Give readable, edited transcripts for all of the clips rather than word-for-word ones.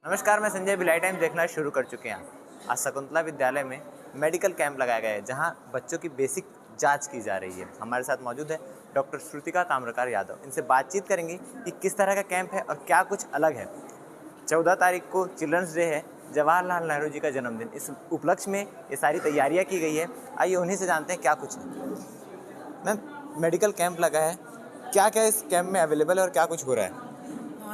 नमस्कार, मैं संजय। भिलाई टाइम्स देखना शुरू कर चुके हैं। आज शकुंतला विद्यालय में मेडिकल कैंप लगाया गया है, जहां बच्चों की बेसिक जांच की जा रही है। हमारे साथ मौजूद है डॉक्टर श्रुतिका ताम्रकार यादव। इनसे बातचीत करेंगे कि किस तरह का कैंप है और क्या कुछ अलग है। 14 तारीख को चिल्ड्रंस डे है, जवाहरलाल नेहरू जी का जन्मदिन। इस उपलक्ष्य में ये सारी तैयारियाँ की गई है। आइए उन्हीं से जानते हैं क्या कुछ है। मैम, मेडिकल कैंप लगा है, क्या क्या इस कैंप में अवेलेबल है और क्या कुछ हो रहा है?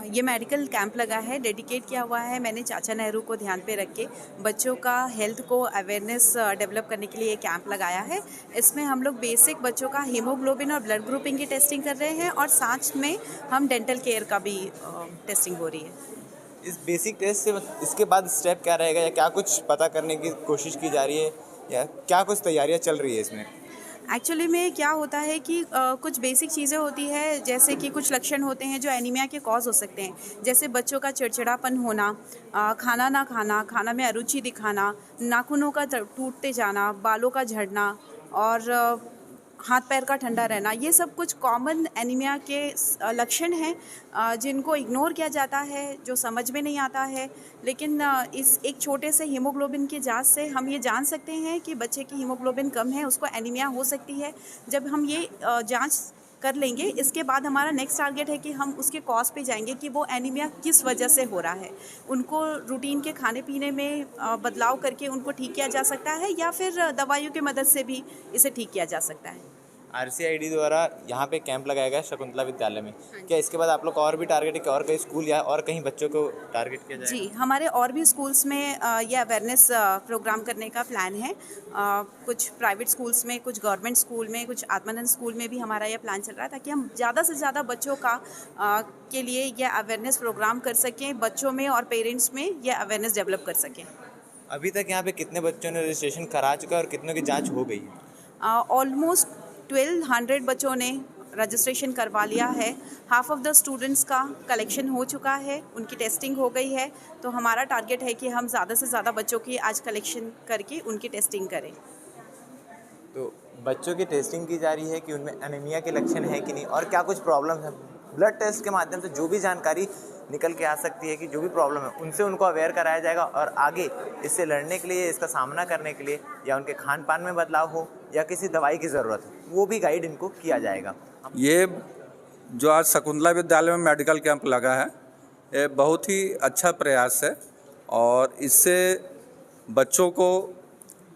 ये मेडिकल कैंप लगा है, डेडिकेट किया हुआ है। मैंने चाचा नेहरू को ध्यान पे रख के बच्चों का हेल्थ को अवेयरनेस डेवलप करने के लिए ये कैंप लगाया है। इसमें हम लोग बेसिक बच्चों का हीमोग्लोबिन और ब्लड ग्रुपिंग की टेस्टिंग कर रहे हैं और साथ में हम डेंटल केयर का भी टेस्टिंग हो रही है। इस बेसिक टेस्ट से इसके बाद स्टेप क्या रहेगा, या क्या कुछ पता करने की कोशिश की जा रही है, या क्या कुछ तैयारियां चल रही है इसमें? एक्चुअली में क्या होता है कि कुछ बेसिक चीज़ें होती है, जैसे कि कुछ लक्षण होते हैं जो एनीमिया के कॉज हो सकते हैं। जैसे बच्चों का चिड़चिड़ापन होना, खाना ना खाना, खाना में अरुचि दिखाना, नाखूनों का टूटते जाना, बालों का झड़ना और हाथ पैर का ठंडा रहना। ये सब कुछ कॉमन एनीमिया के लक्षण हैं, जिनको इग्नोर किया जाता है, जो समझ में नहीं आता है। लेकिन इस एक छोटे से हीमोग्लोबिन की जांच से हम ये जान सकते हैं कि बच्चे की हीमोग्लोबिन कम है, उसको एनीमिया हो सकती है। जब हम ये जांच कर लेंगे, इसके बाद हमारा नेक्स्ट टारगेट है कि हम उसके कॉज पे जाएंगे कि वो एनीमिया किस वजह से हो रहा है। उनको रूटीन के खाने पीने में बदलाव करके उनको ठीक किया जा सकता है, या फिर दवाइयों की मदद से भी इसे ठीक किया जा सकता है। RCID द्वारा यहाँ पे कैंप लगाया गया है शकुंतला विद्यालय में। क्या इसके बाद आप लोग का और भी टारगेट है कि और कहीं स्कूल या और कहीं बच्चों को टारगेट किया जाएगा? जी, हमारे और भी स्कूल्स में ये अवेयरनेस प्रोग्राम करने का प्लान है। कुछ प्राइवेट स्कूल्स में, कुछ गवर्नमेंट स्कूल में, कुछ आत्मानंद स्कूल में भी हमारा ये प्लान चल रहा है, ताकि हम ज़्यादा से ज़्यादा बच्चों का के लिए ये अवेयरनेस प्रोग्राम कर सकें, बच्चों में और पेरेंट्स में ये अवेयरनेस डेवलप कर सकें। अभी तक यहाँ पे कितने बच्चों ने रजिस्ट्रेशन करा चुका है और कितनों की जाँच हो गई है? ऑलमोस्ट 1200 बच्चों ने रजिस्ट्रेशन करवा लिया है। हाफ ऑफ द स्टूडेंट्स का कलेक्शन हो चुका है, उनकी टेस्टिंग हो गई है। तो हमारा टारगेट है कि हम ज़्यादा से ज़्यादा बच्चों की आज कलेक्शन करके उनकी टेस्टिंग करें। तो बच्चों की टेस्टिंग की जा रही है कि उनमें एनीमिया के लक्षण है कि नहीं, और क्या कुछ प्रॉब्लम है। ब्लड टेस्ट के माध्यम से जो भी जानकारी निकल के आ सकती है कि जो भी प्रॉब्लम है, उनसे उनको अवेयर कराया जाएगा, और आगे इससे लड़ने के लिए, इसका सामना करने के लिए, या उनके खान पान में बदलाव हो या किसी दवाई की ज़रूरत हो, वो भी गाइड इनको किया जाएगा। ये जो आज शकुंतला विद्यालय में मेडिकल कैंप लगा है, ये बहुत ही अच्छा प्रयास है। और इससे बच्चों को,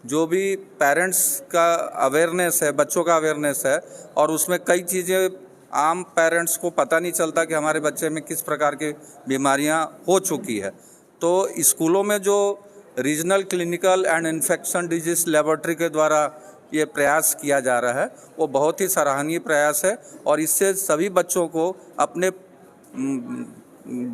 जो भी पेरेंट्स का अवेयरनेस है, बच्चों का अवेयरनेस है, और उसमें कई चीज़ें आम पेरेंट्स को पता नहीं चलता कि हमारे बच्चे में किस प्रकार की बीमारियां हो चुकी है। तो स्कूलों में जो regional clinical and infection disease laboratory के द्वारा ये प्रयास किया जा रहा है, वो बहुत ही सराहनीय प्रयास है। और इससे सभी बच्चों को अपने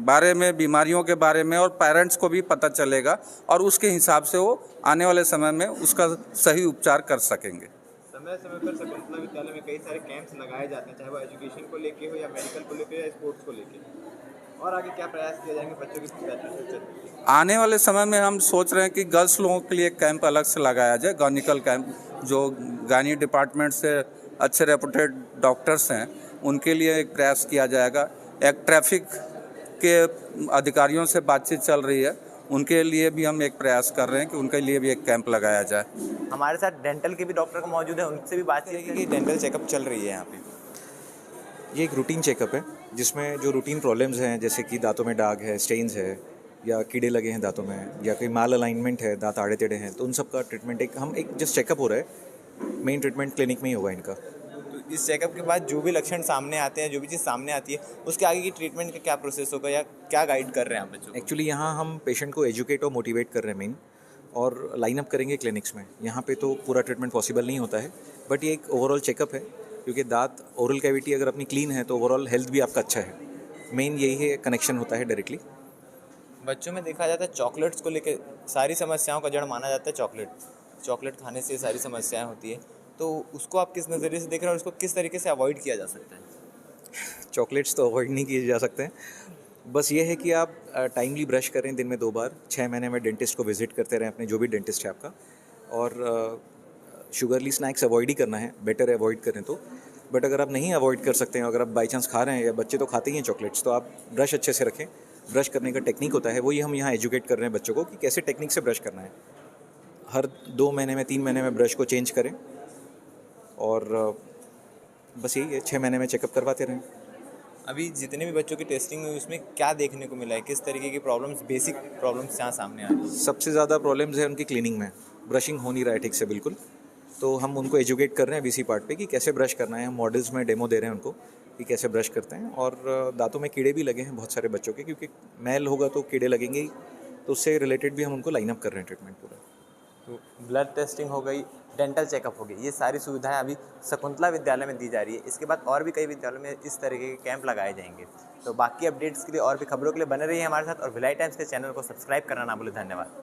बारे में, बीमारियों के बारे में, और पेरेंट्स को भी पता चलेगा, और उसके हिसाब से वो आने वाले समय में उसका सही उपचार कर सकेंगे। समय समय पर शकुंतला विद्यालय में कई सारे कैंप्स लगाए जाते हैं, चाहे वो एजुकेशन को लेके हो, या मेडिकल को लेके, या स्पोर्ट्स को लेके। और आगे क्या प्रयास किए जाएंगे बच्चों की बेहतर फ्यूचर? आने वाले समय में हम सोच रहे हैं कि गर्ल्स लोगों के लिए एक कैंप अलग से लगाया जाए, गायनिकल कैंप। जो गायनी डिपार्टमेंट से अच्छे रेपुटेड डॉक्टर्स हैं, उनके लिए एक प्रयास किया जाएगा। एक ट्रैफिक के अधिकारियों से बातचीत चल रही है, उनके लिए भी हम एक प्रयास कर रहे हैं कि उनके लिए भी एक कैंप लगाया जाए। हमारे साथ डेंटल के भी डॉक्टर मौजूद है, उनसे भी बात करेंगे कि डेंटल चेकअप चल रही है यहाँ पे। ये एक रूटीन चेकअप है, जिसमें जो रूटीन प्रॉब्लम्स हैं, जैसे कि दांतों में दाग है, स्टेन्स है, या कीड़े लगे हैं दांतों में, या कोई माल अलाइनमेंट है, दांत आड़े टेढ़े हैं, तो उन सब का ट्रीटमेंट एक जस्ट चेकअप हो रहा है। मेन ट्रीटमेंट क्लिनिक में ही होगा इनका। तो इस चेकअप के बाद जो भी लक्षण सामने आते हैं, जो भी चीज़ सामने आती है, उसके आगे की ट्रीटमेंट का क्या प्रोसेस होगा, या क्या गाइड कर रहे हैं आप बच्चों को? एक्चुअली यहाँ हम पेशेंट को एजुकेट और मोटिवेट कर रहे हैं मेन, और लाइन अप करेंगे क्लिनिक्स में। यहाँ पे तो पूरा ट्रीटमेंट पॉसिबल नहीं होता है, बट ये एक ओवरऑल चेकअप है, क्योंकि दांत, ओरल कैविटी अगर अपनी क्लीन है तो ओवरऑल हेल्थ भी आपका अच्छा है। मेन यही है, कनेक्शन होता है डायरेक्टली। बच्चों में देखा जाता है चॉकलेट्स को लेकर सारी समस्याओं का जड़ माना जाता है चॉकलेट खाने से सारी समस्याएं होती है। तो उसको आप किस नज़रिए से देख रहे हैं, और उसको किस तरीके से अवॉइड किया जा सकता है? चॉकलेट्स तो अवॉइड नहीं किए जा सकते हैं। बस ये है कि आप टाइमली ब्रश करें, दिन में 2 बार, 6 महीने में डेंटिस्ट को विजिट करते रहें, अपने जो भी डेंटिस्ट है आपका। और शुगरली स्नैक्स अवॉइड ही करना है, बेटर है अवॉइड करें तो। बट अगर आप नहीं अवॉइड कर सकते हैं, अगर आप बाई चांस खा रहे हैं, या बच्चे तो खाते ही हैं चॉकलेट्स, तो आप ब्रश अच्छे से रखें, ब्रश करने का टेक्निक होता है वही हम यहाँ एजुकेट कर रहे हैं बच्चों को कि कैसे टेक्निक से ब्रश करना है। हर 2 महीने में 3 महीने में ब्रश को चेंज करें और बस यही है, 6 महीने में चेकअप करवाते रहें। अभी जितने भी बच्चों की टेस्टिंग हुई उसमें क्या देखने को मिला है, किस तरीके की प्रॉब्लम्स, बेसिक प्रॉब्लम्स यहाँ सामने आ रही है? सबसे ज़्यादा प्रॉब्लम्स है उनकी क्लीनिंग में, ब्रशिंग हो नहीं रहा है ठीक से बिल्कुल। तो हम उनको एजुकेट कर रहे हैं बीसी पार्ट पे कि कैसे ब्रश करना है। हम मॉडल्स में डेमो दे रहे हैं उनको कि कैसे ब्रश करते हैं। और दांतों में कीड़े भी लगे हैं बहुत सारे बच्चों के, क्योंकि मैल होगा तो कीड़े लगेंगे ही, तो उससे रिलेटेड भी हम उनको लाइन अप कर रहे हैं ट्रीटमेंट पूरा। तो ब्लड टेस्टिंग हो गई, डेंटल चेकअप हो गई, ये सारी सुविधाएं अभी शकुंतला विद्यालय में दी जा रही है। इसके बाद और भी कई विद्यालयों में इस तरीके के कैंप लगाए जाएंगे। तो बाकी अपडेट्स के लिए और भी खबरों के लिए बने रहिए हमारे साथ और भिलाई टाइम्स के चैनल को सब्सक्राइब करना ना भूलें। धन्यवाद।